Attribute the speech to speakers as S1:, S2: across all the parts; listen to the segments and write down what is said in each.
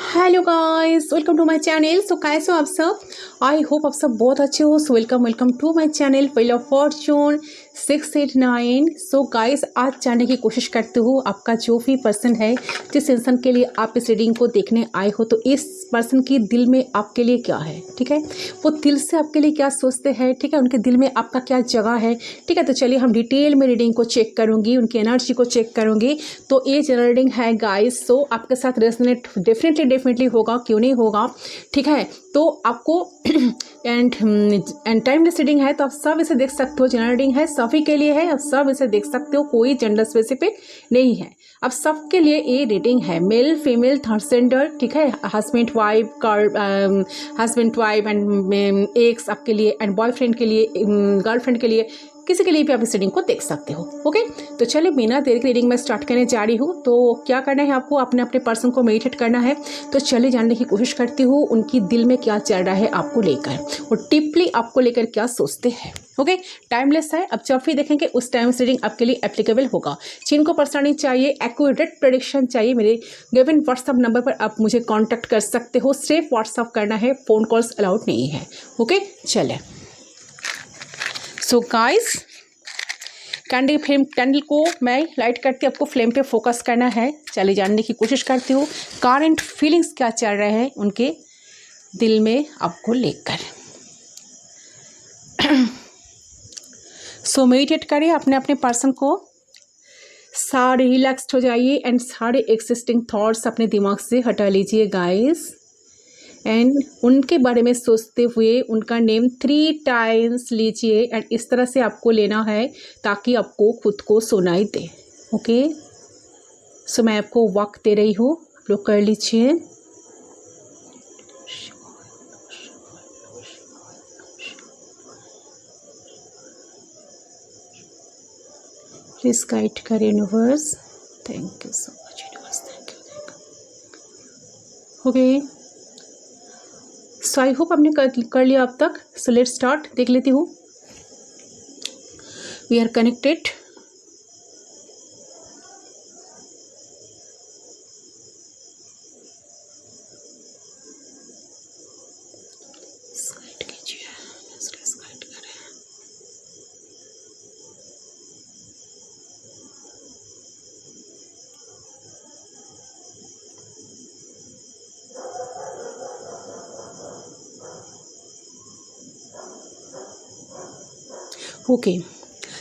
S1: Hello guys, welcome to my channel. So कैसे हो आप सब? आई होप आप सब बहुत अच्छे हो। So welcome to my channel wheel of fortune 689। So guys, आज जानने की कोशिश करते हो आपका जो भी पर्सन है, जिस इंसान के लिए आप इस रीडिंग को देखने आए हो, तो इस पर्सन की दिल में आपके लिए क्या है। ठीक है, वो दिल से आपके लिए क्या सोचते हैं। ठीक है, उनके दिल में आपका क्या जगह है। ठीक है, तो चलिए हम डिटेल में रीडिंग को चेक करूंगी, उनकी एनर्जी को चेक करूंगी। तो ये जनरल रीडिंग है गाइस। सो आपके साथ रेजोनेट डेफिनेटली होगा, क्यों नहीं होगा। ठीक है, तो आपको एंड टाइमलेस रीडिंग है, तो आप सब इसे देख सकते हो। जनरल रीडिंग है, सभी के लिए है, आप सब इसे देख सकते हो, कोई जेंडर स्पेसिफिक नहीं है। अब सबके लिए ये रीडिंग है, मेल फीमेल थर्ड जेंडर। ठीक है, हस्बैंड वाइफ एंड एक्स आपके लिए, एंड बॉयफ्रेंड के लिए, गर्लफ्रेंड के लिए, किसी के लिए भी आप इस रीडिंग को देख सकते हो। ओके, तो चलिए बिना देर की रीडिंग में स्टार्ट करने जा रही हूँ। तो क्या करना है आपको, अपने अपने पर्सन को मेडिटेट करना है। तो चलिए जानने की कोशिश करती हूँ उनकी दिल में क्या चल रहा है आपको लेकर, और डीपली आपको लेकर क्या सोचते हैं। ओके, टाइमलेस है, अब जब भी देखेंगे उस टाइम से रीडिंग आपके लिए एप्लीकेबल होगा। जिनको पर्सनली चाहिए, एक्यूरेट प्रेडिक्शन चाहिए, मेरे गिवन व्हाट्सअप नंबर पर आप मुझे कॉन्टैक्ट कर सकते हो। सिर्फ व्हाट्सअप करना है, फ़ोन कॉल्स अलाउड नहीं है। ओके, चले। सो गाइस, कैंडल को मैं लाइट करके आपको फ्लेम पे फोकस करना है। चलिए जानने की कोशिश करती हूँ करंट फीलिंग्स क्या चल रहे हैं उनके दिल में आपको लेकर। सो मेडिटेट करें अपने अपने पर्सन को, सारे रिलैक्स्ड हो जाइए एंड सारे एक्सिस्टिंग थॉट्स अपने दिमाग से हटा लीजिए गाइस। एंड उनके बारे में सोचते हुए उनका नेम 3 टाइम्स लीजिए, एंड इस तरह से आपको लेना है ताकि आपको खुद को सुनाई दे। ओके, सो मैं आपको वक्त दे रही हूँ, आप लोग कर लीजिए। प्लीज गाइड कर universe. Thank you so much universe, thank you. Okay, so I hope आपने कर लिया अब तक। सो लेट्स स्टार्ट, देख लेती हूँ। We are connected. Okay,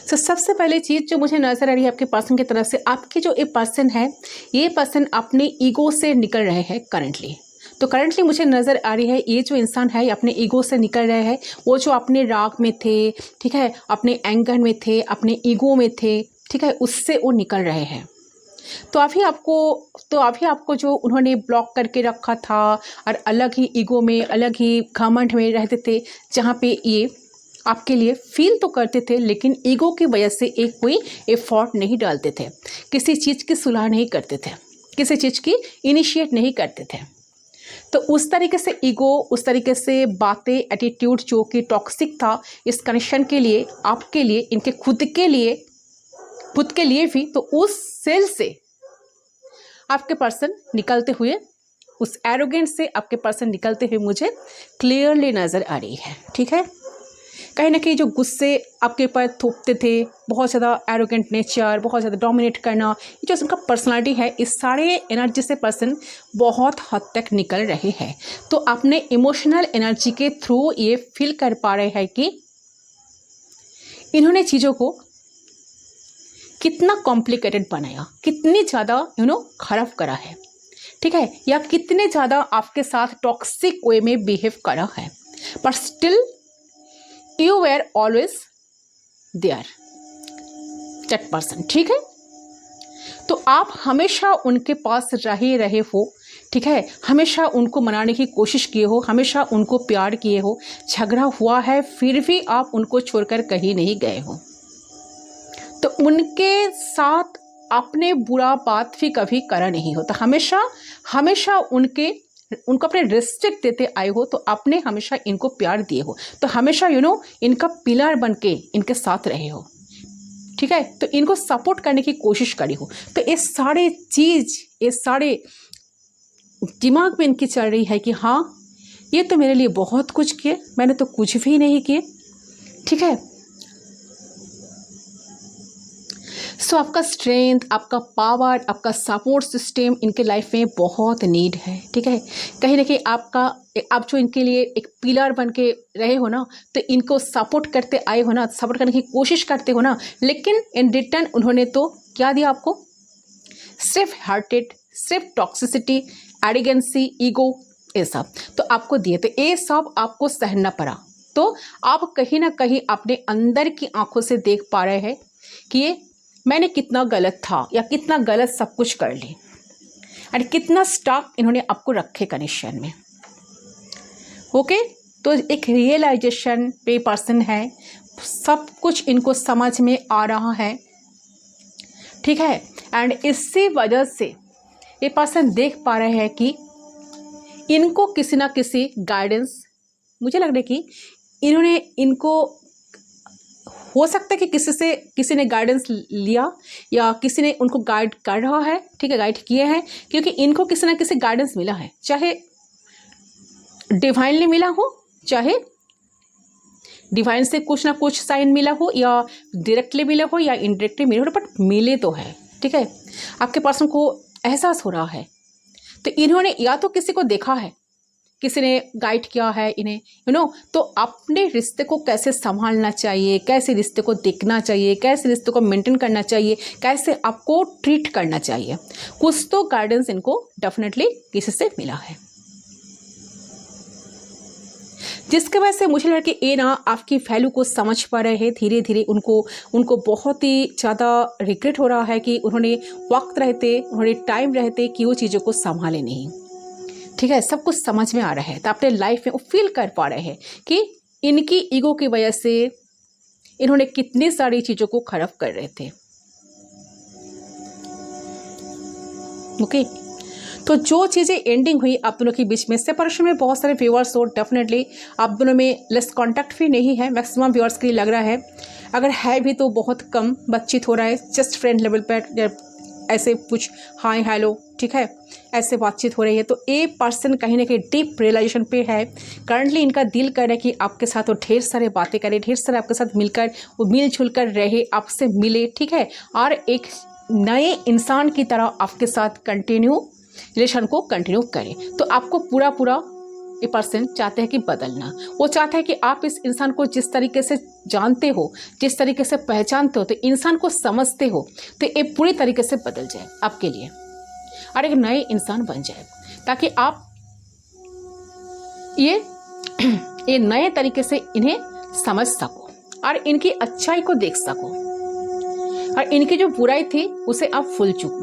S1: so सबसे पहले चीज़ जो मुझे नज़र आ रही है आपके पर्सन की तरफ से, आपके जो ये पर्सन है, ये पर्सन अपने ईगो से निकल रहे हैं करंटली। तो करंटली मुझे नज़र आ रही है ये जो इंसान है अपने ईगो से निकल रहे हैं। वो जो अपने राग में थे, ठीक है, अपने एंगर में थे, अपने ईगो में थे, ठीक है, उससे वो निकल रहे हैं। तो अभी आपको जो उन्होंने ब्लॉक करके रखा था और अलग ही ईगो में, अलग ही घमंड में रहते थे, जहाँ पे ये आपके लिए फील तो करते थे लेकिन ईगो की वजह से एक कोई एफर्ट नहीं डालते थे, किसी चीज़ की सुलह नहीं करते थे, किसी चीज़ की इनिशिएट नहीं करते थे। तो उस तरीके से ईगो, उस तरीके से बातें, एटीट्यूड जो कि टॉक्सिक था इस कनेक्शन के लिए, आपके लिए, इनके खुद के लिए भी, तो उस सेल से आपके पर्सन निकलते हुए, उस एरोगेंस से आपके पर्सन निकलते हुए मुझे क्लियरली नज़र आ रही है। ठीक है, कहीं ना कहीं जो गुस्से आपके ऊपर थोपते थे, बहुत ज़्यादा एरोगेंट नेचर, बहुत ज़्यादा डोमिनेट करना, ये जो उनका पर्सनालिटी है, इस सारे एनर्जी से पर्सन बहुत हद तक निकल रहे हैं। तो अपने इमोशनल एनर्जी के थ्रू ये फील कर पा रहे हैं कि इन्होंने चीज़ों को कितना कॉम्प्लिकेटेड बनाया, कितनी ज़्यादा खराब करा है। ठीक है, या कितने ज़्यादा आपके साथ टॉक्सिक वे में बिहेव करा है, पर still you were always there, that person। ठीक है, तो आप हमेशा उनके पास रहे हो। ठीक है, हमेशा उनको मनाने की कोशिश किए हो, हमेशा उनको प्यार किए हो, झगड़ा हुआ है फिर भी आप उनको छोड़कर कहीं नहीं गए हो। तो उनके साथ आपने बुरा बात भी कभी करा नहीं हो, तो हमेशा उनको अपने रिस्पेक्ट देते आए हो, तो आपने हमेशा इनको प्यार दिए हो, तो हमेशा इनका पिलर बन के इनके साथ रहे हो। ठीक है, तो इनको सपोर्ट करने की कोशिश करी हो। तो ये सारे दिमाग में इनकी चल रही है कि हाँ, ये तो मेरे लिए बहुत कुछ किए, मैंने तो कुछ भी नहीं किए। ठीक है, सो आपका स्ट्रेंथ, आपका पावर, आपका सपोर्ट सिस्टम इनके लाइफ में बहुत नीड है। ठीक है, कहीं ना कहीं आप जो इनके लिए एक पिलर बन के रहे हो ना, तो इनको सपोर्ट करते आए हो ना, सपोर्ट करने की कोशिश करते हो ना, लेकिन इन रिटर्न उन्होंने तो क्या दिया आपको? सिर्फ हार्टेड, सिर्फ टॉक्सिसिटी, एडिगेंसी, ईगो, ये सब तो आपको दिए। तो ये सब आपको सहना पड़ा। तो आप कहीं ना कहीं अपने अंदर की आंखों से देख पा रहे हैं कि ये मैंने कितना गलत था या कितना गलत सब कुछ कर ली, और कितना स्टॉक इन्होंने आपको रखे कनेक्शन में। ओके, तो एक रियलाइजेशन पे पर्सन है, सब कुछ इनको समझ में आ रहा है। ठीक है, एंड इसी वजह से ये पर्सन देख पा रहे हैं कि इनको किसी ना किसी गाइडेंस, मुझे लग रहा है कि इनको हो सकता है कि किसी ने गाइडेंस लिया या किसी ने उनको गाइड कर रहा है। ठीक है, गाइड किए हैं, क्योंकि इनको किसी ना किसी गाइडेंस मिला है, चाहे डिवाइनली मिला हो, चाहे डिवाइन से कुछ ना कुछ साइन मिला हो, या डायरेक्टली मिला हो या इनडायरेक्टली मिला हो, बट मिले तो है। ठीक है, आपके पर्सन को एहसास हो रहा है, तो इन्होंने या तो किसी को देखा है, किसी ने गाइड किया है इन्हें, तो अपने रिश्ते को कैसे संभालना चाहिए, कैसे रिश्ते को देखना चाहिए, कैसे रिश्ते को मेंटेन करना चाहिए, कैसे आपको ट्रीट करना चाहिए, कुछ तो गाइडेंस इनको डेफिनेटली किसी से मिला है, जिसके वजह से मुझे लगा कि ये ना आपकी वैल्यू को समझ पा रहे हैं। धीरे धीरे उनको बहुत ही ज़्यादा रिग्रेट हो रहा है कि उन्होंने वक्त रहते, उन्होंने टाइम रहते कि वो चीज़ों को संभाले नहीं। ठीक है, सब कुछ समझ में आ रहा है, तो अपने लाइफ में वो फील कर पा रहे हैं कि इनकी ईगो की वजह से इन्होंने कितनी सारी चीज़ों को खराब कर रहे थे। ओके, तो जो चीज़ें एंडिंग हुई आप दोनों के बीच में, सेपरेशन में बहुत सारे व्यूअर्स हो, डेफिनेटली आप दोनों में लेस कांटेक्ट भी नहीं है, मैक्सिमम व्यूअर्स के लिए लग रहा है, अगर है भी तो बहुत कम बातचीत हो रहा है, जस्ट फ्रेंड लेवल पर ऐसे कुछ हाय हेलो, ठीक है, ऐसे बातचीत हो रही है। तो ए पर्सन कहीं ना कहीं डीप रियलाइजेशन पे है। करंटली इनका दिल कर रहा है कि आपके साथ वो ढेर सारे बातें करे, ढेर सारे आपके साथ मिलकर वो मिलजुल कर रहे, आपसे मिले। ठीक है, और एक नए इंसान की तरह आपके साथ रिलेशन को कंटिन्यू करे। तो आपको पूरा ये पर्सन चाहते हैं कि बदलना, वो चाहता है कि आप इस इंसान को जिस तरीके से जानते हो, जिस तरीके से पहचानते हो, तो इंसान को समझते हो, तो ये पूरी तरीके से बदल जाए आपके लिए और एक नए इंसान बन जाए, ताकि आप ये नए तरीके से इन्हें समझ सको और इनकी अच्छाई को देख सको, और इनकी जो बुराई थी उसे आप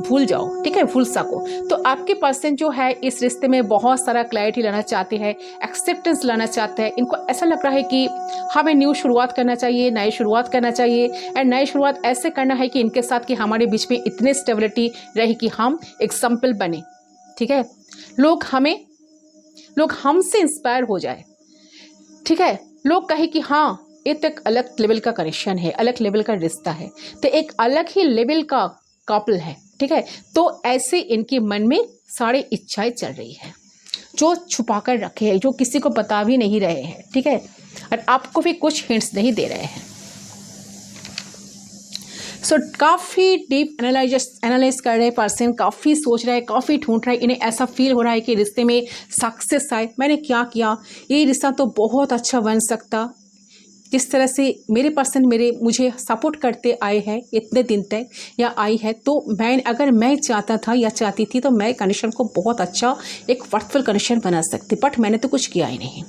S1: भूल जाओ। ठीक है, भूल सको। तो आपके पर्सन जो है इस रिश्ते में बहुत सारा क्लैरिटी लाना चाहते हैं, एक्सेप्टेंस लाना चाहते हैं। इनको ऐसा लग रहा है कि हमें न्यू शुरुआत करना चाहिए, नई शुरुआत करना चाहिए, एंड नई शुरुआत ऐसे करना है कि इनके साथ कि हमारे बीच में इतनी स्टेबिलिटी रहे कि हम एग्जाम्पल बने। ठीक है, लोग हमसे इंस्पायर हो जाए। ठीक है, लोग कहे कि हाँ, ये तो एक अलग लेवल का कनेक्शन है, अलग लेवल का रिश्ता है, तो एक अलग ही लेवल का कपल है। ठीक है, तो ऐसे इनके मन में सारी इच्छाएं चल रही है, जो छुपा कर रखे हैं, जो किसी को बता भी नहीं रहे हैं। ठीक है, और आपको भी कुछ हिंट्स नहीं दे रहे हैं। सो काफ़ी डीप एनालाइज कर रहे पर्सन, काफ़ी सोच रहा है, काफ़ी ढूंढ रहा है। इन्हें ऐसा फील हो रहा है कि रिश्ते में सक्सेस आए, मैंने क्या किया, ये रिश्ता तो बहुत अच्छा बन सकता। जिस तरह से मेरे पर्सन मुझे सपोर्ट करते आए हैं इतने दिन तक या आई है, तो अगर मैं चाहता था या चाहती थी तो मैं कनेक्शन को बहुत अच्छा एक वर्थफुल कनेक्शन बना सकती, बट मैंने तो कुछ किया ही नहीं।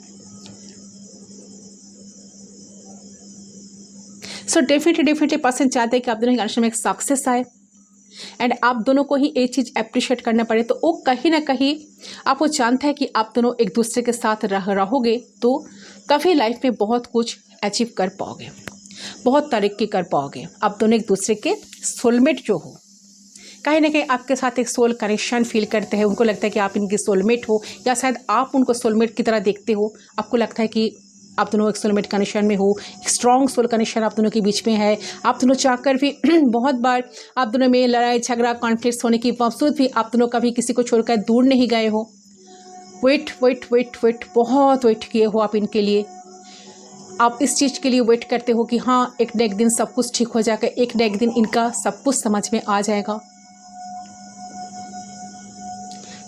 S1: सो डेफिनेटली पर्सन चाहते हैं कि आप दोनों के कनेक्शन में एक सक्सेस आए, एंड आप दोनों को ही एक चीज़ अप्रिशिएट करना पड़े। तो वो कहीं ना कहीं आप वो जानता है कि आप दोनों एक दूसरे के साथ रहोगे तो काफ़ी लाइफ में बहुत कुछ अचीव कर पाओगे, बहुत तरक्की कर पाओगे। आप दोनों एक दूसरे के सोलमेट जो हो, कहीं ना कहीं आपके साथ एक सोल कनेक्शन फील करते हैं। उनको लगता है कि आप इनकी सोलमेट हो, या शायद आप उनको सोलमेट की तरह देखते हो। आपको लगता है कि आप दोनों एक सोलमेट कनेक्शन में हो, एक स्ट्रॉन्ग सोल कनेक्शन आप दोनों के बीच में है। आप दोनों चाहकर भी बहुत बार आप दोनों में लड़ाई झगड़ा कॉन्फ्लिक्ट्स होने के बावजूद भी आप दोनों कभी किसी को छोड़कर दूर नहीं गए हो। वेट वेट वेट वेट बहुत वेट किए हो आप इनके लिए। आप इस चीज़ के लिए वेट करते हो कि हाँ एक न एक दिन सब कुछ ठीक हो जाएगा, एक न एक दिन इनका सब कुछ समझ में आ जाएगा।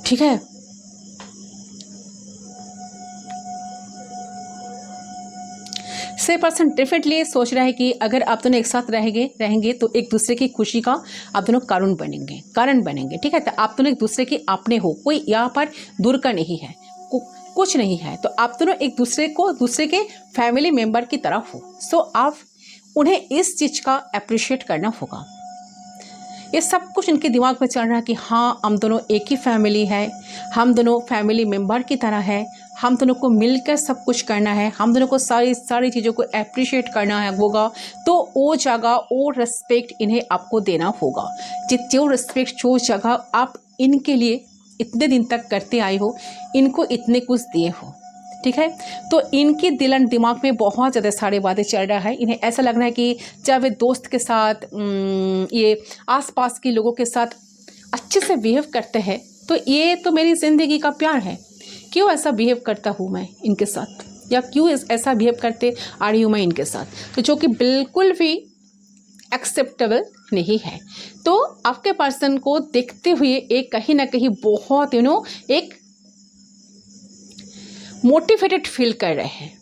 S1: ठीक है, से पर्सन डेफिनेटली सोच रहा है कि अगर आप दोनों एक साथ रहेंगे तो एक दूसरे की खुशी का आप दोनों कारण बनेंगे। ठीक है, तो आप दोनों एक दूसरे के अपने हो, कोई यहाँ पर दूर का नहीं है, कुछ नहीं है। तो आप दोनों एक दूसरे के फैमिली मेंबर की तरह हो। सो आप उन्हें इस चीज़ का अप्रिशिएट करना होगा। ये सब कुछ इनके दिमाग में चल रहा है कि हाँ हम दोनों एक ही फैमिली है, हम दोनों फैमिली मेंबर की तरह है, हम दोनों को मिलकर सब कुछ करना है, हम दोनों को सारी चीज़ों को अप्रिशिएट करना है होगा। तो वो जगह वो रिस्पेक्ट इन्हें आपको देना होगा। जो रिस्पेक्ट जो जगह आप इनके लिए इतने दिन तक करते आए हो, इनको इतने कुछ दिए हो। ठीक है, तो इनकी दिमाग में बहुत ज़्यादा सारी बातें चल रहा है। इन्हें ऐसा लग रहा है कि चाहे वे दोस्त के साथ ये आसपास के लोगों के साथ अच्छे से बिहेव करते हैं, तो ये तो मेरी ज़िंदगी का प्यार है, क्यों ऐसा बिहेव करता हूँ मैं इनके साथ, या क्यों ऐसा बिहेव करते आ रही हूँ मैं इनके साथ, तो जो कि बिल्कुल भी एक्सेप्टेबल नहीं है। तो आपके पर्सन को देखते हुए एक कहीं ना कहीं बहुत एक मोटिवेटेड फील कर रहे हैं।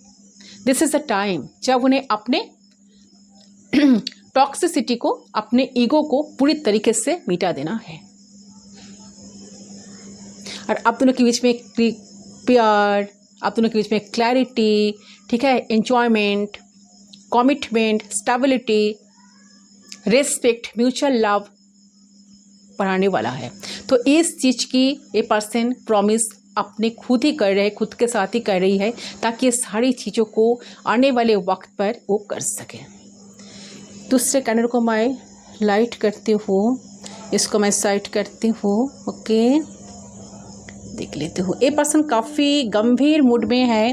S1: दिस इज़ अ टाइम जब उन्हें अपने टॉक्सिसिटी को, अपने ईगो को पूरी तरीके से मिटा देना है। और आप दोनों के बीच में प्यार, आप दोनों के बीच में क्लैरिटी, ठीक है, enjoyment, commitment, stability, respect, mutual love बढ़ाने वाला है। तो इस चीज़ की ये पर्सन प्रॉमिस अपने खुद ही कर रहे हैं, खुद के साथ ही कर रही है, ताकि ये सारी चीज़ों को आने वाले वक्त पर वो कर सके। दूसरे कैनर को मैं लाइट करती हूँ, इसको मैं साइड करती हूँ। ओके, देख लेती हूँ। ये पर्सन काफ़ी गंभीर मूड में है,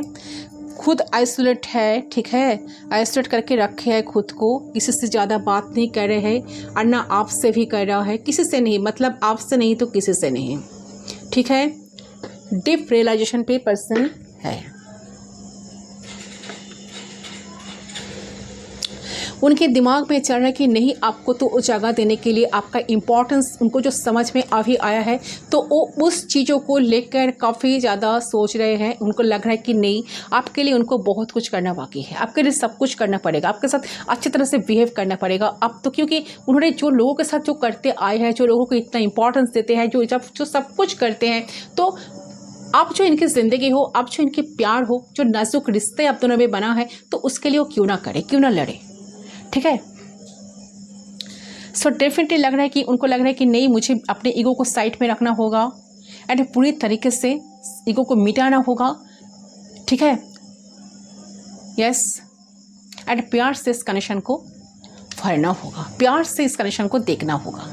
S1: खुद आइसोलेट है। ठीक है, आइसोलेट करके रखे है खुद को, किसी से ज़्यादा बात नहीं कर रहे हैं, और ना आपसे भी कर रहा है, किसी से नहीं, मतलब आपसे नहीं तो किसी से नहीं। ठीक है, डीप रियलाइजेशन पे पर्सन है। उनके दिमाग में चल रहा है कि नहीं, आपको तो उस जगह देने के लिए आपका इम्पोर्टेंस उनको जो समझ में अभी आया है, तो वो उस चीज़ों को लेकर काफ़ी ज़्यादा सोच रहे हैं। उनको लग रहा है कि नहीं, आपके लिए उनको बहुत कुछ करना बाकी है, आपके लिए सब कुछ करना पड़ेगा, आपके साथ अच्छी तरह से बिहेव करना पड़ेगा अब तो, क्योंकि उन्होंने जो लोगों के साथ जो करते आए हैं, जो लोगों को इतना इंपॉर्टेंस देते हैं, जो सब कुछ करते हैं, तो आप जो इनकी ज़िंदगी हो, आप जो इनके प्यार हो, जो नाजुक रिश्ते आप दोनों में बना है, तो उसके लिए वो क्यों ना करे, क्यों ना लड़े। ठीक है, सो डेफिनेटली लग रहा है कि उनको लग रहा है कि नहीं, मुझे अपने ईगो को साइड में रखना होगा एंड पूरी तरीके से ईगो को मिटाना होगा। ठीक है, यस, एंड प्यार से इस कनेक्शन को भरना होगा, प्यार से इस कनेक्शन को देखना होगा।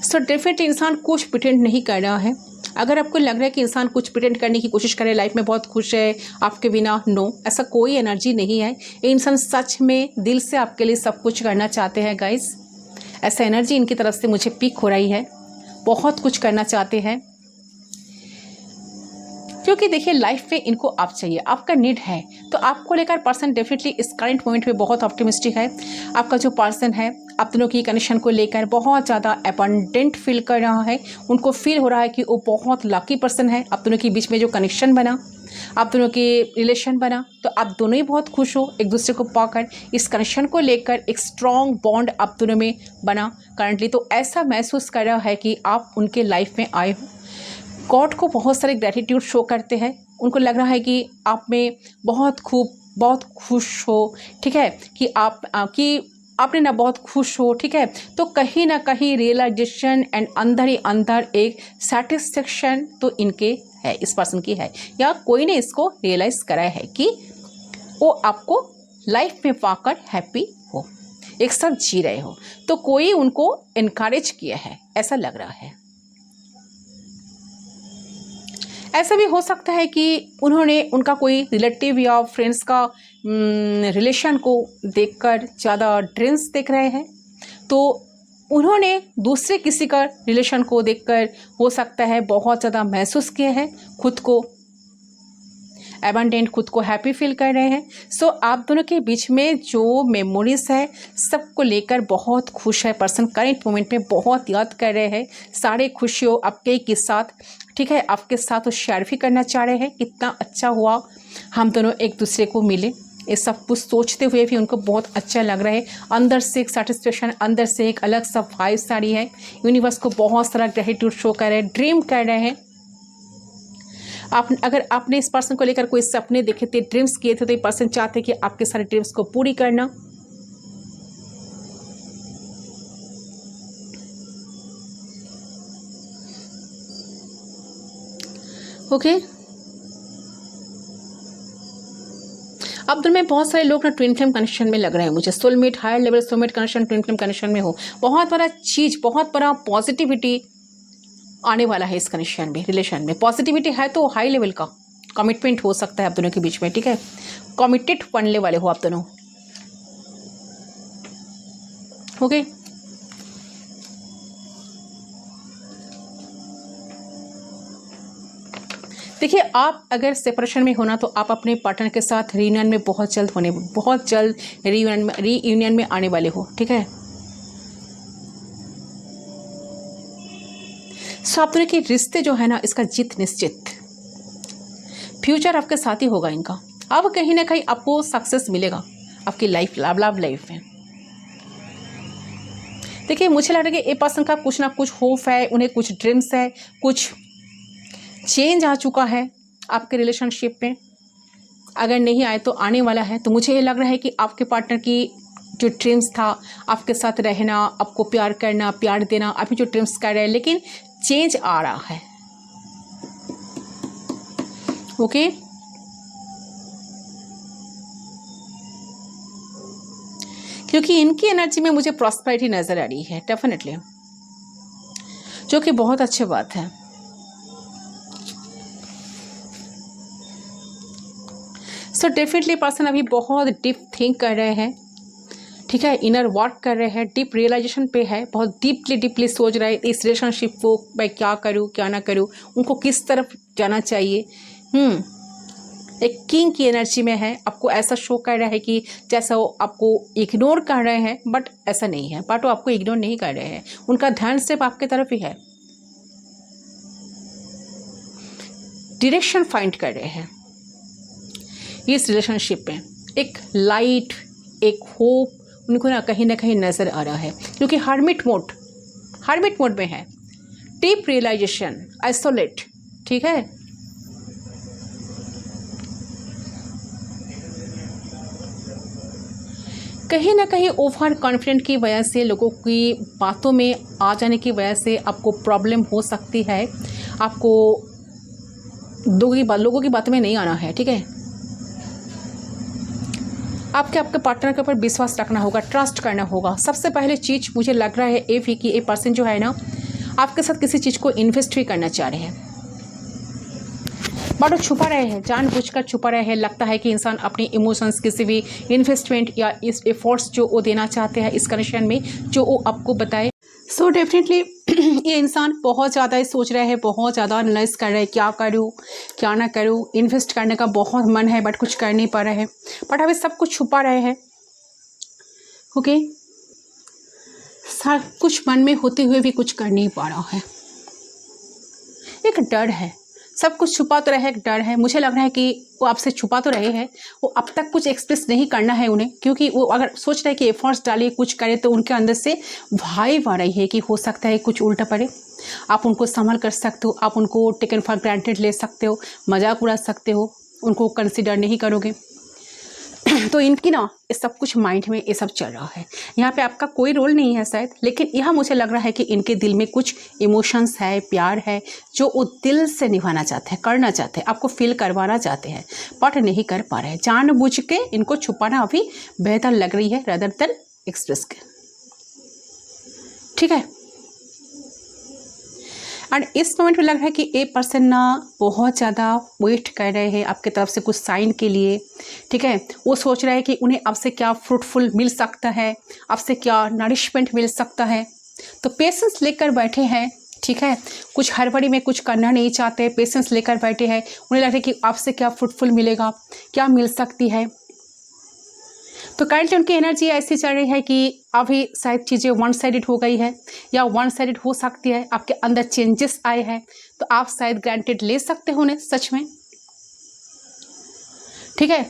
S1: सो डेफिनेटली इंसान कुछ प्रिटेंड नहीं कर रहा है। अगर आपको लग रहा है कि इंसान कुछ प्रिटेंड करने की कोशिश करे, लाइफ में बहुत खुश है आपके बिना, नो, ऐसा कोई एनर्जी नहीं है। ये इंसान सच में दिल से आपके लिए सब कुछ करना चाहते हैं गाइस। ऐसा एनर्जी इनकी तरफ से मुझे पिक हो रही है, बहुत कुछ करना चाहते हैं, क्योंकि देखिए लाइफ में इनको आप चाहिए, आपका नीड है। तो आपको लेकर पर्सन डेफिनेटली इस करंट मोमेंट में बहुत ऑप्टिमिस्टिक है। आपका जो पर्सन है, आप दोनों की कनेक्शन को लेकर बहुत ज़्यादा अबंडेंट फील कर रहा है। उनको फील हो रहा है कि वो बहुत लकी पर्सन है। आप दोनों के बीच में जो कनेक्शन बना, आप दोनों के रिलेशन बना, तो आप दोनों ही बहुत खुश हो एक दूसरे को पाकर। इस कनेक्शन को लेकर एक स्ट्रॉन्ग बॉन्ड आप दोनों में बना करंटली। तो ऐसा महसूस कर रहा है कि आप उनके लाइफ में आए हो। गॉड को बहुत सारे ग्रैटिट्यूड शो करते हैं। उनको लग रहा है कि आप में बहुत खुश हो। ठीक है, कि आपने ना बहुत खुश हो। ठीक है, तो कहीं ना कहीं रियलाइजेशन एंड अंदर ही अंदर एक सेटिस्फेक्शन तो इनके है, इस पर्सन की है, या कोई ने इसको रियलाइज़ कराया है कि वो आपको लाइफ में पाकर हैप्पी हो, एक साथ जी रहे हो। तो कोई उनको इनकरेज किया है, ऐसा लग रहा है। ऐसा भी हो सकता है कि उनका कोई रिलेटिव या फ्रेंड्स का रिलेशन को देखकर ज़्यादा ड्रीम्स देख रहे हैं, तो उन्होंने दूसरे किसी का रिलेशन को देखकर हो सकता है बहुत ज़्यादा महसूस किए हैं, खुद को एबंडेंट, खुद को हैप्पी फील कर रहे हैं। सो आप दोनों के बीच में जो मेमोरीज है सबको लेकर बहुत खुश है पर्सन, करेंट मोमेंट में बहुत याद कर रहे हैं, सारे खुशियों आपके के साथ, ठीक है, आपके साथ वो शेयर भी करना चाह रहे हैं, कितना अच्छा हुआ हम दोनों एक दूसरे को मिले। ये सब कुछ सोचते हुए भी उनको बहुत अच्छा लग रहा है, अंदर से एक सेटिस्फेक्शन, अंदर से एक अलग सा वाइब्स आ रही है, यूनिवर्स को बहुत सारा ग्रेटिट्यूड शो कर रहे हैं, ड्रीम कर रहे हैं। अगर आपने इस पर्सन को लेकर कोई सपने देखे थे, ड्रीम्स किए थे, तो ये पर्सन चाहते कि आपके सारे ड्रीम्स को पूरी करना। ओके, अब दोनों में बहुत सारे लोग ना ट्विन फ्लेम कनेक्शन में लग रहे हैं मुझे, soulmate, higher level soulmate connection, twin flame connection में हो, बहुत बड़ा चीज, बहुत बड़ा पॉजिटिविटी आने वाला है इस कनेक्शन में, रिलेशन में। पॉजिटिविटी है तो हाई लेवल का कमिटमेंट हो सकता है आप दोनों के बीच में, ठीक है, कमिटेड बनने वाले हो आप दोनों। ओके, देखिए, आप अगर सेपरेशन में होना तो आप अपने पार्टनर के साथ रीयूनियन में बहुत जल्द रीयूनियन में आने वाले हो, ठीक है। सो आप दोनों के रिश्ते जो है ना, इसका जीत निश्चित, फ्यूचर आपके साथ ही होगा इनका। अब कहीं ना कहीं आपको सक्सेस मिलेगा आपकी लाइफ, लव लाइफ में। देखिए, मुझे लग रहा है कि ए पर्सन का कुछ ना कुछ होप है, उन्हें कुछ ड्रीम्स है, कुछ चेंज आ चुका है आपके रिलेशनशिप में, अगर नहीं आए तो आने वाला है। तो मुझे ये लग रहा है कि आपके पार्टनर की जो ड्रीम्स था, आपके साथ रहना, आपको प्यार करना, प्यार देना, अभी जो ड्रीम्स कर रहे हैं, लेकिन चेंज आ रहा है। ओके, क्योंकि इनकी एनर्जी में मुझे प्रॉस्पेरिटी नजर आ रही है डेफिनेटली, जो कि बहुत अच्छी बात है। सो डेफिनेटली पर्सन अभी बहुत डीप थिंक कर रहे हैं, ठीक है, इनर वर्क कर रहे हैं, डीप रियलाइजेशन पे है, बहुत डीपली सोच रहे हैं इस रिलेशनशिप को मैं क्या करूँ क्या ना करूँ, उनको किस तरफ जाना चाहिए। एक किंग की एनर्जी में है, आपको ऐसा शो कर रहा है कि जैसा वो आपको इग्नोर कर रहे हैं, बट ऐसा नहीं है, बट वो आपको इग्नोर नहीं कर रहे हैं, उनका ध्यान सिर्फ आपके तरफ ही है, डायरेक्शन फाइंड कर रहे हैं इस रिलेशनशिप में। एक लाइट, एक होप उनको ना कहीं नजर आ रहा है, क्योंकि हार्मिट मोड में है, डीप रियलाइजेशन, आइसोलेट, ठीक है। कहीं ना कहीं ओवर कॉन्फिडेंट की वजह से, लोगों की बातों में आ जाने की वजह से आपको प्रॉब्लम हो सकती है। आपको लोगों की बातों में नहीं आना है, ठीक है। आपके पार्टनर के ऊपर विश्वास रखना होगा, ट्रस्ट करना होगा। सबसे पहले चीज़ मुझे लग रहा है ये भी कि ये पर्सन जो है ना, आपके साथ किसी चीज़ को इन्वेस्ट भी करना चाह रहे हैं, बट वो छुपा रहे हैं, जानबूझकर छुपा रहे हैं। लगता है कि इंसान अपनी इमोशंस, किसी भी इन्वेस्टमेंट या इस एफर्ट्स जो वो देना चाहते हैं इस कनेक्शन में, जो वो आपको बताए। सो डेफिनेटली ये इंसान बहुत ज़्यादा ही सोच रहे हैं, बहुत ज़्यादा एनालाइज कर रहे हैं, क्या करूँ क्या ना करूँ। इन्वेस्ट करने का बहुत मन है बट कुछ कर नहीं पा रहे हैं, बट अभी सब कुछ छुपा रहे हैं। ओके, सब कुछ मन में होते हुए भी कुछ कर नहीं पा रहा है, एक डर है, सब कुछ छुपा तो रहे, एक डर है। मुझे लग रहा है कि वो आपसे छुपा तो रहे हैं, वो अब तक कुछ एक्सप्रेस नहीं करना है उन्हें, क्योंकि वो अगर सोच रहे हैं कि एफर्ट्स डालिए, कुछ करे, तो उनके अंदर से वाइब आ रही है कि हो सकता है कुछ उल्टा पड़े। आप उनको संभाल कर सकते हो, आप उनको टेकन फॉर ग्रांटेड ले सकते हो, मजाक उड़ा सकते हो, उनको कंसिडर नहीं करोगे। तो इनकी ना ये सब कुछ माइंड में ये सब चल रहा है। यहाँ पे आपका कोई रोल नहीं है शायद, लेकिन यह मुझे लग रहा है कि इनके दिल में कुछ इमोशंस है, प्यार है, जो वो दिल से निभाना चाहते हैं, करना चाहते हैं, आपको फील करवाना चाहते हैं, बट नहीं कर पा रहे हैं। जानबूझ के इनको छुपाना अभी बेहतर लग रही है रादर देन एक्सप्रेस के, ठीक है। एंड इस मोमेंट में लग रहा है कि ए पर्सन ना बहुत ज़्यादा वेट कर रहे हैं आपके तरफ से कुछ साइन के लिए, ठीक है। वो सोच रहे हैं कि उन्हें आपसे क्या फ्रूटफुल मिल सकता है, आपसे क्या नरिशमेंट मिल सकता है। तो पेशेंस लेकर बैठे हैं, ठीक है। कुछ हड़बड़ी में कुछ करना नहीं चाहते, पेशेंस लेकर बैठे हैं। उन्हें लग रहा है कि आपसे क्या फ्रूटफुल मिलेगा, क्या मिल सकती है। तो करंटली उनकी एनर्जी ऐसी चल रही है कि अभी शायद चीज़ें वन साइडेड हो गई है या वन साइडेड हो सकती है, आपके अंदर चेंजेस आए हैं तो आप शायद ग्रांटेड ले सकते हो उन्हें सच में, ठीक है।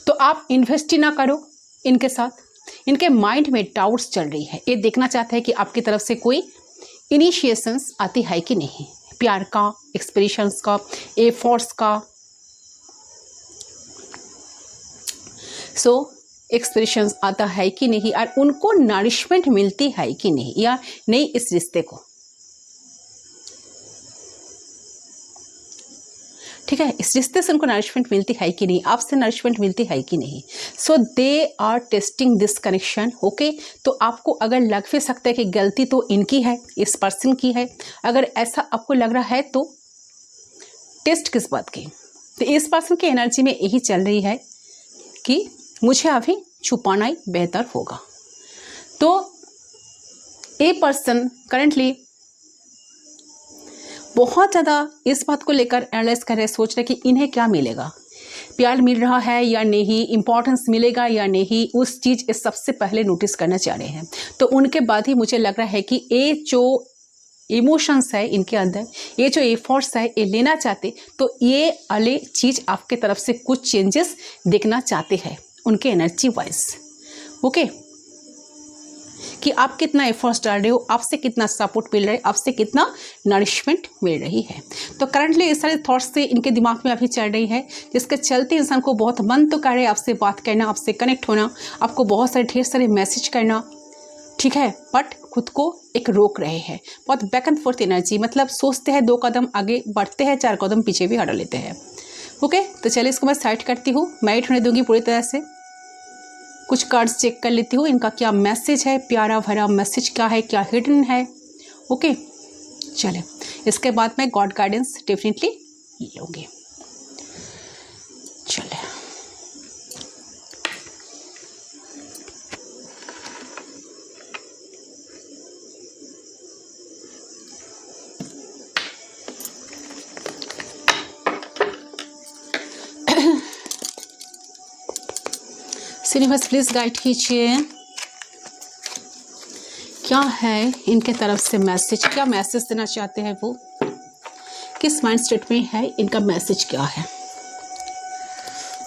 S1: तो आप इन्वेस्ट ही ना करो इनके साथ, इनके माइंड में डाउट्स चल रही है। ये देखना चाहते हैं कि आपकी तरफ से कोई इनिशिएशंस आती है कि नहीं, प्यार का, एक्सप्रेशंस का, एफर्ट्स का। सो एक्सप्रेशंस आता है कि नहीं और उनको नरिशमेंट मिलती है कि नहीं या नहीं इस रिश्ते को, ठीक है। इस रिश्ते से उनको नरिशमेंट मिलती है कि नहीं, आपसे नरिशमेंट मिलती है कि नहीं। So they are testing this connection, okay. तो आपको अगर लग भी सकता है कि गलती तो इनकी है, इस पर्सन की है, अगर ऐसा आपको लग रहा है तो टेस्ट किस बात की। तो इस पर्सन की एनर्जी में यही चल रही है कि मुझे अभी छुपाना ही बेहतर होगा। तो ए पर्सन करंटली बहुत ज़्यादा इस बात को लेकर एनालाइज कर रहे, सोच रहे कि इन्हें क्या मिलेगा, प्यार मिल रहा है या नहीं, इंपॉर्टेंस मिलेगा या नहीं, उस चीज़ ये सबसे पहले नोटिस करना चाह रहे हैं। तो उनके बाद ही मुझे लग रहा है कि ये जो इमोशंस है इनके अंदर, ये जो एफर्ट्स है ये लेना चाहते, तो ये वाले चीज़ आपके तरफ से कुछ चेंजेस देखना चाहते हैं उनके एनर्जी वाइज, ओके। कि आप कितना एफर्ट्स डाल रहे हो, आपसे कितना सपोर्ट मिल रहा है, आपसे कितना नरिशमेंट मिल रही है। तो करंटली इस सारे थॉट्स से इनके दिमाग में अभी चल रही है, जिसके चलते इंसान को बहुत मन तो कर रहे आपसे बात करना, आपसे कनेक्ट होना, आपको बहुत सारे ढेर सारे मैसेज करना, ठीक है। बट खुद को एक रोक रहे हैं, बहुत बैक एंड फोर्थ एनर्जी, मतलब सोचते हैं 2 कदम आगे बढ़ते हैं, 4 कदम पीछे भी हटा लेते हैं, ओके। तो चलिए इसको मैं साइड करती हूँ, मैट होने दूंगी पूरी तरह से। कुछ कार्ड्स चेक कर लेती हूँ, इनका क्या मैसेज है, प्यारा भरा मैसेज क्या है, क्या हिडन है, ओके। चले इसके बाद मैं गॉड गाइडेंस डेफिनेटली लूँगी। चले यूनिवर्स प्लीज गाइड कीजिए, क्या है इनके तरफ से मैसेज, क्या मैसेज देना चाहते हैं वो, किस माइंड स्टेट में है, इनका मैसेज क्या है।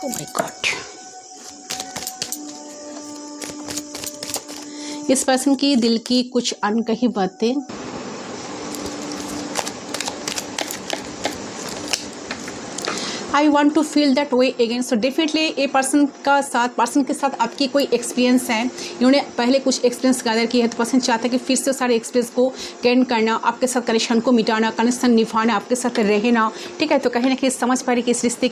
S1: ओह माय गॉड, इस पर्सन की दिल की कुछ अनकही बातें, I want to feel that way again. So definitely ये पर्सन के साथ आपकी कोई एक्सपीरियंस है, इन्होंने पहले कुछ एक्सपीरियंस गैदर किया है, तो पर्सन चाहता है कि फिर से सारे एक्सपीरियंस को गेन करना, आपके साथ कनेक्शन को मिटाना, कनेक्शन निभाना, आपके साथ रहना, ठीक है। तो कहीं ना कहीं समझ पा रही कि इस रिश्ते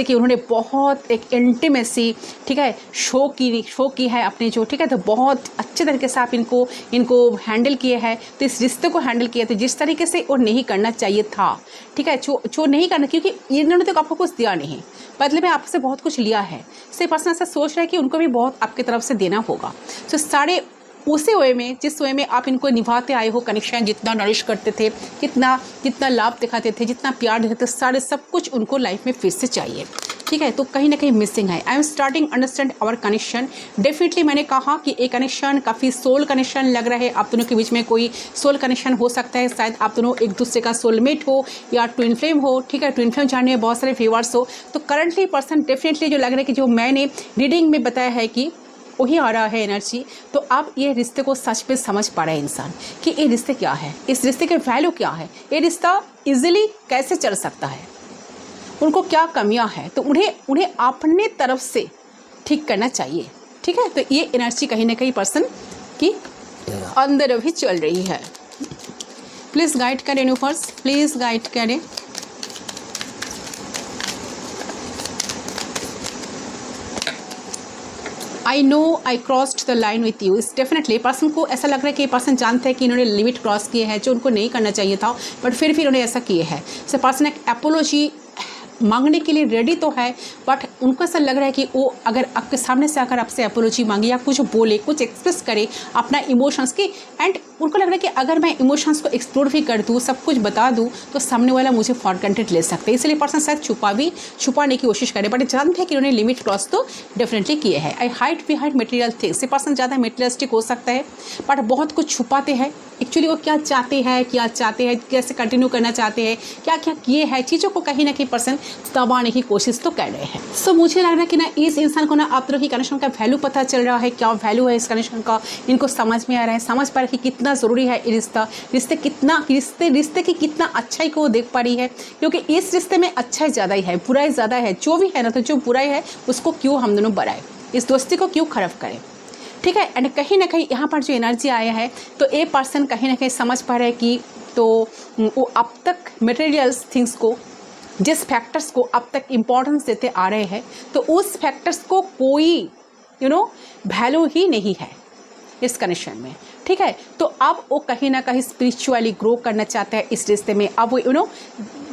S1: की उन्होंने बहुत एक इंटीमेसी, ठीक है, शो की है अपने जो, ठीक है। तो बहुत अच्छे तरीके से आप इनको हैंडल किए हैं, तो इस रिश्ते को हैंडल किया, तो जिस तरीके से वो नहीं करना चाहिए था, ठीक है, जो नहीं करना, क्योंकि इन्होंने तो आपको कुछ दिया नहीं, बदले में आपसे बहुत कुछ लिया है। से पर्सन ऐसा सोच रहा है कि उनको भी बहुत आपकी तरफ से देना होगा। तो सारे उसी वे में, जिस वे में आप इनको निभाते आए हो, कनेक्शन जितना नरिश करते थे, जितना लाभ दिखाते थे, जितना प्यार देते थे, सारे सब कुछ उनको लाइफ में फिर से चाहिए, ठीक है। तो कहीं ना कहीं मिसिंग है। I am starting understand our connection. Definitely मैंने कहा कि एक कनेक्शन काफ़ी सोल कनेक्शन लग रहा है, आप दोनों के बीच में कोई सोल कनेक्शन हो सकता है, शायद आप दोनों एक दूसरे का सोलमेट हो या ट्विन फ्लेम हो, ठीक है। ट्विन फ्लेम जानने में बहुत सारे व्यूअर्स हो। तो करंटली पर्सन डेफिनेटली जो लग रहा है कि जो मैंने रीडिंग में बताया है कि वही आ रहा है एनर्जी, तो आप ये रिश्ते को सच में समझ पा रहे हैं इंसान कि ये रिश्ते क्या है, इस रिश्ते के वैल्यू क्या है, ये रिश्ता इजीली कैसे चल सकता है, उनको क्या कमियां हैं, तो उन्हें अपने तरफ से ठीक करना चाहिए, ठीक है। तो ये एनर्जी कहीं ना कहीं पर्सन की अंदर अभी चल रही है। प्लीज़ गाइड करें यूनिवर्स, प्लीज़ गाइड करें। I know I crossed the line with you. इस डेफिनेटली पर्सन को ऐसा लग रहा है कि ये पर्सन जानते हैं कि इन्होंने लिमिट क्रॉस किए हैं जो उनको नहीं करना चाहिए था, बट फिर भी इन्होंने ऐसा किए हैं। सो पर्सन एक एपोलॉजी मांगने के लिए रेडी तो है, बट उनको ऐसा लग रहा है कि वो अगर आपके सामने से आकर आपसे अपोलॉजी मांगे या कुछ बोले, कुछ एक्सप्रेस करे अपना इमोशंस की, एंड उनको लग रहा है कि अगर मैं इमोशंस को एक्सप्लोर भी कर दूँ, सब कुछ बता दूँ, तो सामने वाला मुझे फॉर ग्रांटेड ले सकते हैं। इसलिए पर्सन शायद छुपाने की कोशिश करे, बट जानते हैं कि उन्होंने लिमिट क्रॉस तो डेफिनेटली किए हैं। आई हाइड बिहाइंड मटेरियल थिंग्स। ये पर्सन ज़्यादा मटेरियलिस्टिक हो सकता है, बट बहुत कुछ छुपाते हैं। एक्चुअली वो क्या चाहते हैं, कैसे कंटिन्यू करना चाहते हैं, क्या क्या किए हैं, चीज़ों को कहीं ना कहीं पर्सन दबाने की कोशिश तो कर रहे हैं। सो मुझे लग रहा है कि ना इस इंसान को ना आप दोनों की कनेक्शन का वैल्यू पता चल रहा है, क्या वैल्यू है इस कनेक्शन का, इनको समझ में आ रहा है, समझ पा रहा है कि कितना ज़रूरी है ये रिश्ते की कितना अच्छाई को वो देख पा रही है, क्योंकि इस रिश्ते में अच्छाई ज़्यादा ही है, बुराई ज़्यादा है। जो भी है ना, तो जो बुराई है उसको क्यों हम दोनों बढ़ाए, इस दोस्ती को क्यों खराब करें, ठीक है। एंड कहीं ना कहीं यहाँ पर जो एनर्जी आया है, तो ये पर्सन कहीं ना कहीं समझ पा रहा है कि तो वो अब तक मटेरियल्स थिंग्स को, जिस फैक्टर्स को अब तक इम्पोर्टेंस देते आ रहे हैं, तो उस फैक्टर्स को कोई वैल्यू ही नहीं है इस कनेक्शन में, ठीक है। तो अब वो कहीं ना कहीं स्पिरिचुअली ग्रो करना चाहता है इस रिश्ते में। अब वो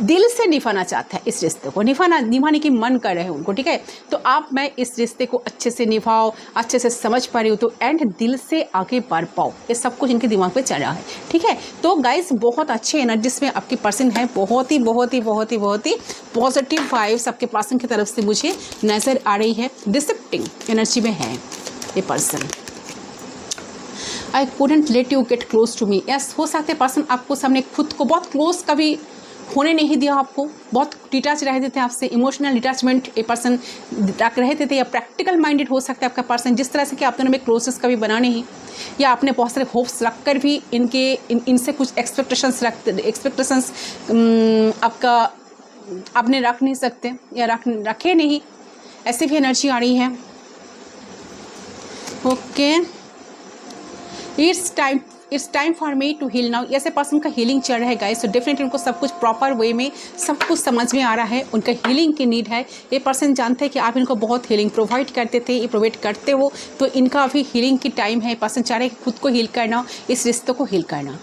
S1: दिल से निभाना चाहता है इस रिश्ते को, निभाने की मन कर रहे हैं उनको, ठीक है। तो अब मैं इस रिश्ते को अच्छे से निभाओ, अच्छे से समझ पा रही हूँ, तो एंड दिल से आगे बढ़ पाओ, ये सब कुछ इनके दिमाग पे चल रहा है, ठीक है। तो गाइस बहुत अच्छे एनर्जीज में आपकी पर्सन है, बहुत ही पॉजिटिव वाइब्स आपके पर्सन की तरफ से मुझे नज़र आ रही है। डिसेप्टिंग एनर्जी में है ये person. I couldn't let you get close to me। Yes, हो सकते पर्सन आपको सामने खुद को बहुत क्लोज कभी होने नहीं दिया, आपको बहुत डिटैच रहते थे आपसे, इमोशनल डिटैचमेंट ये पर्सन रहते थे, या प्रैक्टिकल माइंडेड हो सकता है आपका पर्सन, जिस तरह से कि आप दोनों में क्लोजेस कभी बना नहीं, या आपने बहुत सारे होप्स रख कर भी इनसे कुछ एक्सपेक्टेशंस आपका आपने रख नहीं सकते या रखे नहीं, ऐसी भी एनर्जी आ रही है। Okay, it's time for me to heal now. ऐसे पर्सन का हीलिंग चल रहा है गाइस, तो डेफिनेटली उनको सब कुछ प्रॉपर वे में सब कुछ समझ में आ रहा है, उनका हीलिंग की नीड है। ये पर्सन जानते हैं कि आप इनको बहुत हीलिंग प्रोवाइड करते थे, ये प्रोवाइड करते हो, तो इनका अभी हीलिंग की टाइम है। पर्सन चाह रहे हैं खुद को हील करना, इस रिश्ते को हील करना।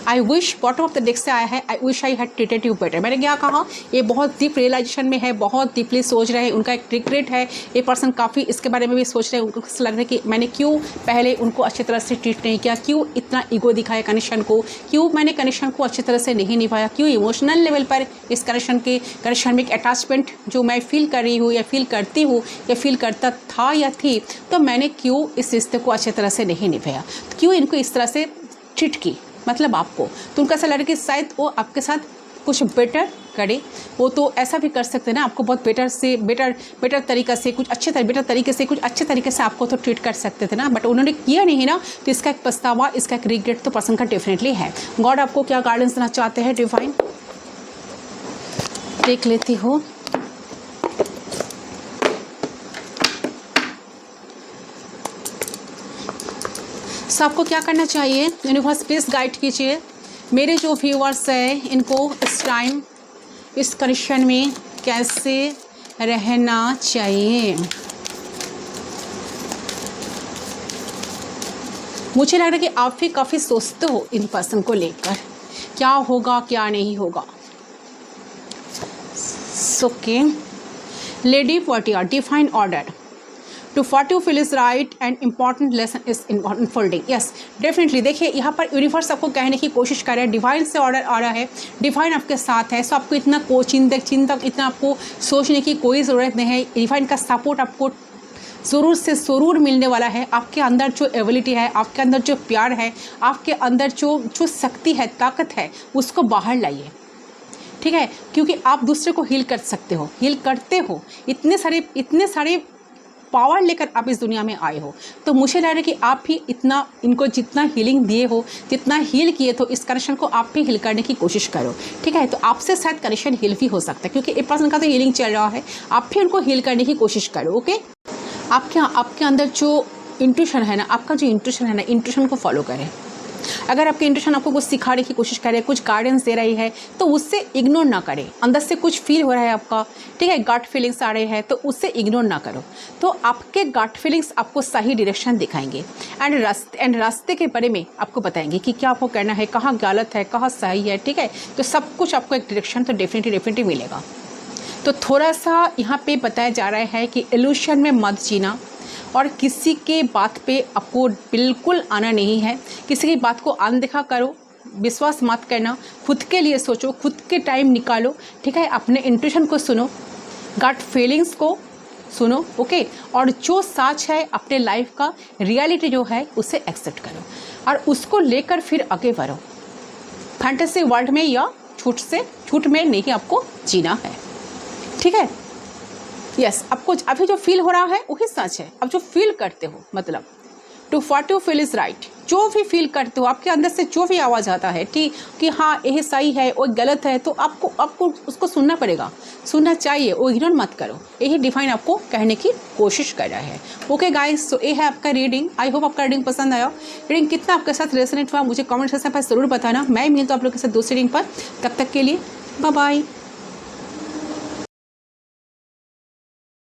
S1: I wish, bottom of the deck से आया है, I wish I had treated you better. मैंने क्या कहा, ये बहुत डीप रियलाइजेशन में है, बहुत डीपली सोच रहे हैं, उनका एक रिग्रेट है। ये पर्सन काफ़ी इसके बारे में भी सोच रहे हैं, उनको लग रहा है कि मैंने क्यों पहले उनको अच्छी तरह से ट्रीट नहीं किया, क्यों इतना ईगो दिखाया कनेक्शन को, क्यों मैंने कनेक्शन को अच्छी तरह से नहीं निभाया, क्यों इमोशनल लेवल पर इस कनेक्शन में एक अटैचमेंट जो मैं फील कर रही हूँ या फील करती हूँ या फील करता था या थी, तो मैंने क्यों इस रिश्ते को अच्छी तरह से नहीं निभाया, क्यों इनको इस तरह से ट्रीट की, मतलब आपको। तो उनका ऐसा लग रहा है कि शायद वो आपके साथ कुछ बेटर करे, वो तो ऐसा भी कर सकते हैं ना, आपको बहुत बेटर तरीक़ा से बेटर तरीके से कुछ अच्छे तरीके से आपको तो ट्रीट कर सकते थे ना, बट उन्होंने किया नहीं ना, तो इसका एक पछतावा, इसका एक रिग्रेट तो पर्सन का डेफिनेटली है। गॉड आपको क्या गाइडेंस देना चाहते हैं, डिवाइन देख लेती हो। तो आपको क्या करना चाहिए, यूनिवर्स प्लीज़ गाइड कीजिए मेरे जो व्यूअर्स हैं, इनको इस टाइम इस कनेक्शन में कैसे रहना चाहिए। मुझे लग रहा है कि आप भी काफ़ी सोचते हो इन पर्सन को लेकर, क्या होगा क्या नहीं होगा। ओके, लेडी वॉटियर define order to what you feel is right and important lesson is unfolding। Yes, definitely देखिए यहाँ पर यूनिवर्स आपको कहने की कोशिश कर रहा है, डिवाइन से ऑर्डर आ रहा है, डिवाइन आपके साथ है। सो आपको इतना चिंतक इतना आपको सोचने की कोई ज़रूरत नहीं है। डिवाइन का सपोर्ट आपको ज़रूर से ज़रूर मिलने वाला है। आपके अंदर जो एबिलिटी है, आपके अंदर जो प्यार है, आपके अंदर जो शक्ति है, ताकत है, उसको बाहर लाइए, ठीक है, क्योंकि आप दूसरे को हील कर सकते हो, हील करते हो। इतने सारे पावर लेकर आप इस दुनिया में आए हो, तो मुझे लग रहा है कि आप भी इनको जितना हीलिंग दिए हो, जितना हील किए, तो इस कनेक्शन को आप भी हील करने की कोशिश करो, ठीक है। तो आपसे शायद कनेक्शन हील भी हो सकता है, क्योंकि एक पर्सन का तो हीलिंग चल रहा है, आप भी उनको हील करने की कोशिश करो। ओके, आपके अंदर जो इंट्यूशन है ना, आपका जो इंट्यूशन है ना, इंट्यूशन को फॉलो करें। अगर आपकी इंट्यूशन आपको कुछ सिखाने की कोशिश कर रही है, कुछ गाइडेंस दे रही है, तो उससे इग्नोर ना करें। अंदर से कुछ फील हो रहा है आपका, ठीक है, गट फीलिंग्स आ रहे हैं, तो उससे इग्नोर ना करो। तो आपके गट फीलिंग्स आपको सही डायरेक्शन दिखाएंगे एंड रास्ते के बारे में आपको बताएंगे कि क्या आपको करना है, कहाँ गलत है, कहाँ सही है, ठीक है। तो सब कुछ आपको एक डायरेक्शन तो डेफिनेटली मिलेगा। तो थोड़ा सा यहाँ पे बताया जा रहा है कि इल्यूशन में मत जीना, और किसी के बात पे आपको बिल्कुल आना नहीं है। किसी की बात को अनदेखा करो, विश्वास मत करना, खुद के लिए सोचो, खुद के टाइम निकालो, ठीक है। अपने इंट्यूशन को सुनो, गट फीलिंग्स को सुनो, ओके। और जो सच है अपने लाइफ का, रियलिटी जो है, उसे एक्सेप्ट करो और उसको लेकर फिर आगे बढ़ो। फैंटेसी वर्ल्ड में या झूठ में नहीं आपको जीना है, ठीक है। यस, आपको अभी जो फील हो रहा है वही सच है। अब जो फील करते हो, मतलब to what you feel is right, जो भी फील करते हो, आपके अंदर से जो भी आवाज़ आता है कि हाँ यही सही है और गलत है, तो आपको उसको सुनना पड़ेगा, सुनना चाहिए, वो इग्नोर मत करो। यही डिफाइन आपको कहने की कोशिश कर रहा है। ओके गाइस, तो ये है आपका रीडिंग। आई होप आपका रीडिंग पसंद आया। रीडिंग कितना आपके साथ रेजोनेट हुआ मुझे कमेंट सेक्शन पर ज़रूर बताना। मैं मिलता हूँ आप लोग के साथ दूसरी रीडिंग पर। तब तक के लिए बाय बाय।